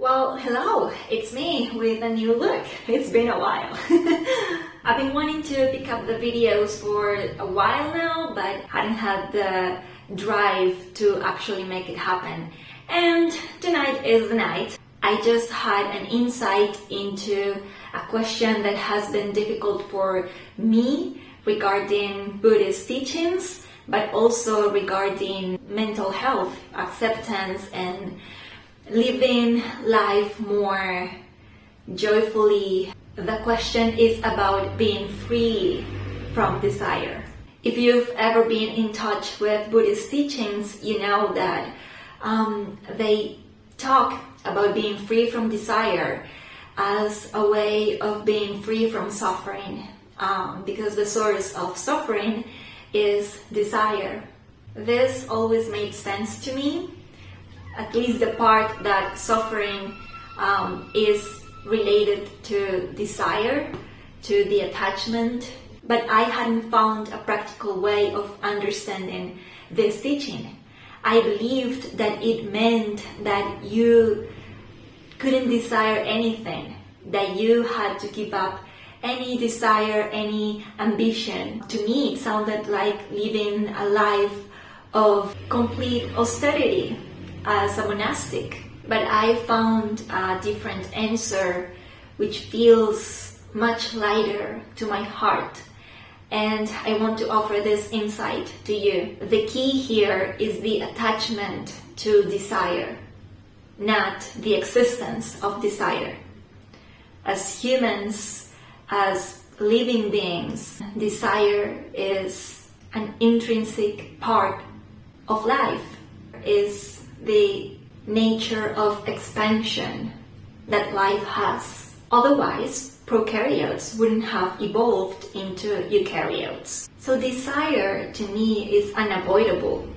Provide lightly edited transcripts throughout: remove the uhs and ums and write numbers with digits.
Well, hello, it's me with a new look. It's been a while. I've been wanting to pick up the videos for a while now, but hadn't had the drive to actually make it happen. And tonight is the night. I just had an insight into a question that has been difficult for me regarding Buddhist teachings, but also regarding mental health, acceptance, and living life more joyfully. The question is about being free from desire. If you've ever been in touch with Buddhist teachings, you know that they talk about being free from desire as a way of being free from suffering, because the source of suffering is desire. This always made sense to me, at least the part that suffering is related to desire, to the attachment. But I hadn't found a practical way of understanding this teaching. I believed that it meant that you couldn't desire anything, that you had to give up any desire, any ambition. To me, it sounded like living a life of complete austerity as a monastic. But I found a different answer which feels much lighter to my heart, and I want to offer this insight to you. The key here is the attachment to desire, not the existence of desire. As humans, as living beings, desire is an intrinsic part of life, is the nature of expansion that life has. Otherwise, prokaryotes wouldn't have evolved into eukaryotes. So desire to me is unavoidable.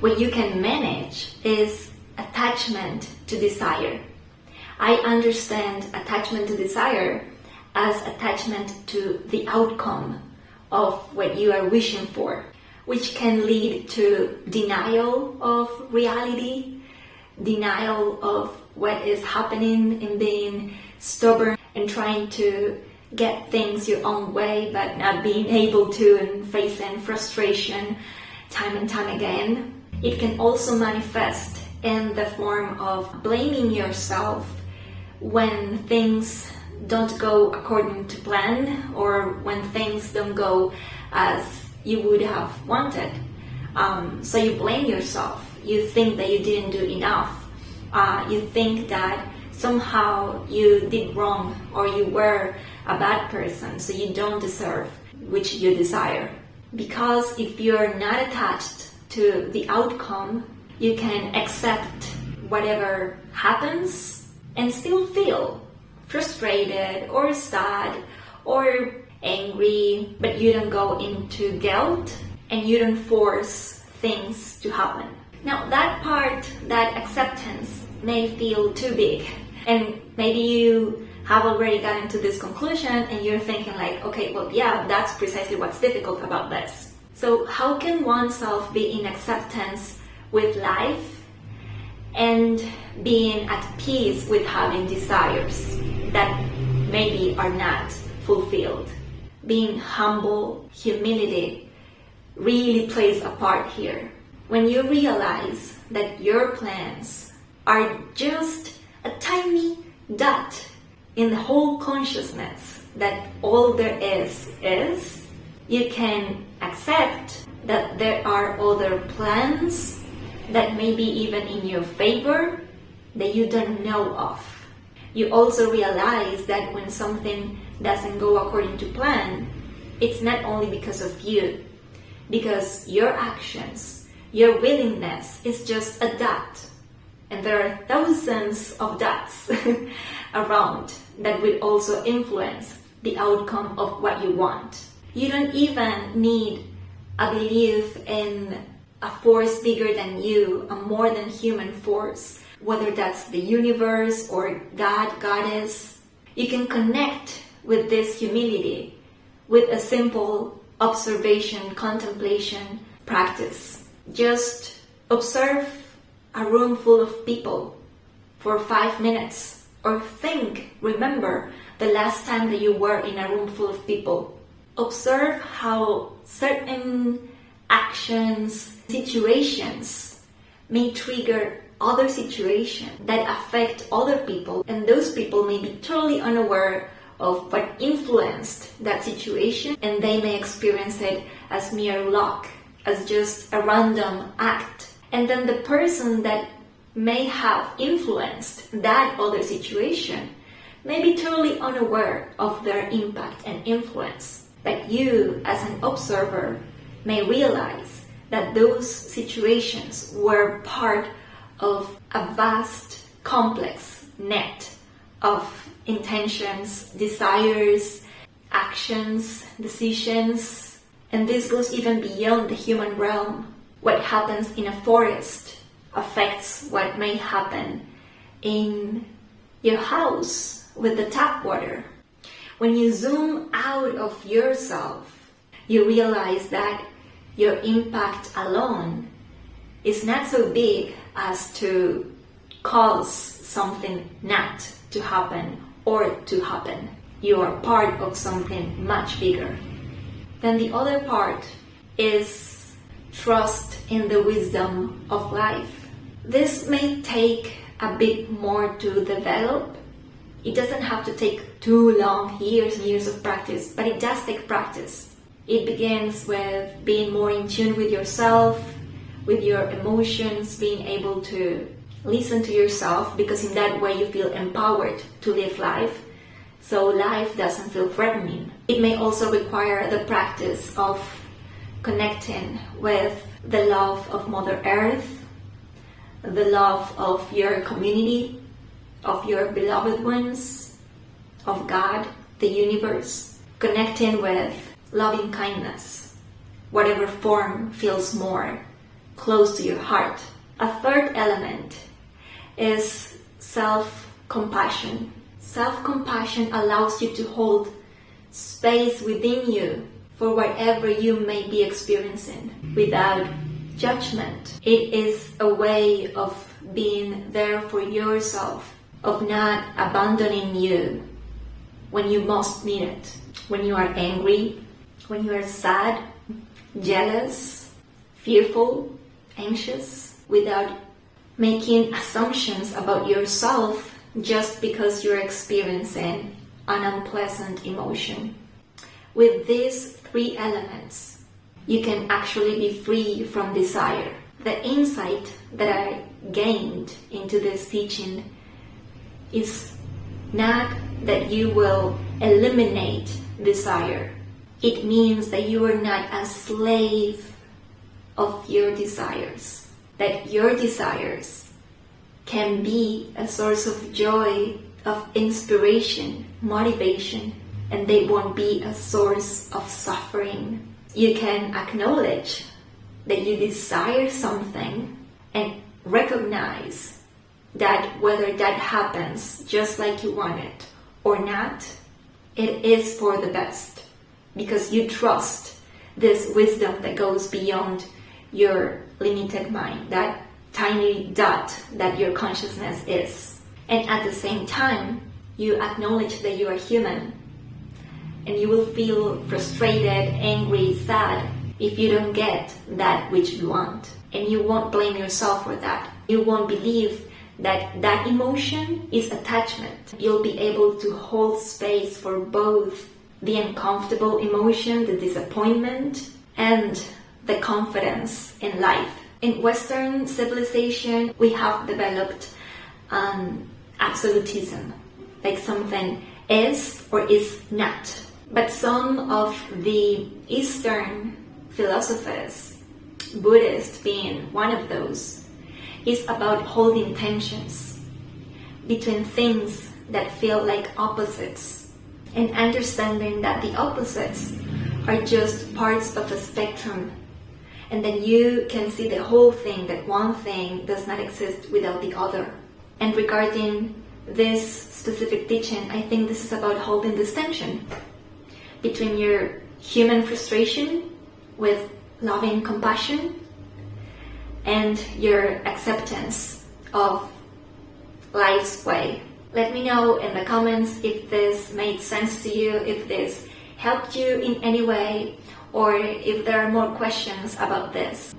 What you can manage is attachment to desire. I understand attachment to desire as attachment to the outcome of what you are wishing for, which can lead to denial of reality, denial of what is happening, and being stubborn and trying to get things your own way but not being able to, and facing frustration time and time again. It can also manifest in the form of blaming yourself when things don't go according to plan, or when things don't go as you would have wanted. So you blame yourself. You think that you didn't do enough. You think that somehow you did wrong, or you were a bad person, so you don't deserve which you desire. Because if you're not attached to the outcome, you can accept whatever happens and still feel frustrated or sad or angry, but you don't go into guilt and you don't force things to happen. Now that part, that acceptance, may feel too big, and maybe you have already gotten to this conclusion and you're thinking like, okay, well yeah, that's precisely what's difficult about this. So how can oneself be in acceptance with life and being at peace with having desires that maybe are not fulfilled? Being humble, humility really plays a part here. When you realize that your plans are just a tiny dot in the whole consciousness, that all there is, you can accept that there are other plans that may be even in your favor that you don't know of. You also realize that when something doesn't go according to plan, it's not only because of you, because your actions, your willingness is just a dot, and there are thousands of dots around that will also influence the outcome of what you want. You don't even need a belief in a force bigger than you, a more than human force, whether that's the universe or God, Goddess. You can connect with this humility with a simple observation, contemplation practice. Just observe a room full of people for 5 minutes, or remember the last time that you were in a room full of people. Observe how certain actions, situations may trigger other situations that affect other people, and those people may be totally unaware of what influenced that situation, and they may experience it as mere luck, as just a random act. And then the person that may have influenced that other situation may be totally unaware of their impact and influence. But you, as an observer, may realize that those situations were part of a vast, complex net of intentions, desires, actions, decisions, and this goes even beyond the human realm. What happens in a forest affects what may happen in your house with the tap water. When you zoom out of yourself, you realize that your impact alone is not so big as to cause something not to happen or to happen. You are part of something much bigger. Then the other part is trust in the wisdom of life. This may take a bit more to develop. It doesn't have to take too long, years and years of practice, but it does take practice. It begins with being more in tune with yourself, with your emotions, being able to listen to yourself, because in that way you feel empowered to live life, so life doesn't feel threatening. It may also require the practice of connecting with the love of Mother Earth, the love of your community, of your beloved ones, of God, the universe, connecting with loving kindness, whatever form feels more close to your heart. A third element is self-compassion. Self-compassion allows you to hold space within you for whatever you may be experiencing without judgment. It is a way of being there for yourself, of not abandoning you when you most need it. When you are angry, when you are sad, jealous, fearful, anxious, without making assumptions about yourself just because you're experiencing an unpleasant emotion. With these 3 elements, you can actually be free from desire. The insight that I gained into this teaching is not that you will eliminate desire. It means that you are not a slave of your desires, that your desires can be a source of joy, of inspiration, motivation, and they won't be a source of suffering. You can acknowledge that you desire something and recognize that whether that happens just like you want it or not, it is for the best, because you trust this wisdom that goes beyond your limited mind, that tiny dot that your consciousness is. And at the same time, you acknowledge that you are human, and you will feel frustrated, angry, sad if you don't get that which you want. And you won't blame yourself for that. You won't believe that that emotion is attachment. You'll be able to hold space for both the uncomfortable emotion, the disappointment, and the confidence in life. In Western civilization, we have developed absolutism, like something is or is not. But some of the Eastern philosophers, Buddhist being one of those, is about holding tensions between things that feel like opposites, and understanding that the opposites are just parts of a spectrum, and then you can see the whole thing, that one thing does not exist without the other. And regarding this specific teaching, I think this is about holding this tension between your human frustration with loving compassion and your acceptance of life's way. Let me know in the comments if this made sense to you, if this helped you in any way, or if there are more questions about this.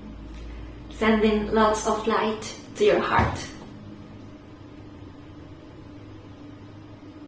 Sending lots of light to your heart.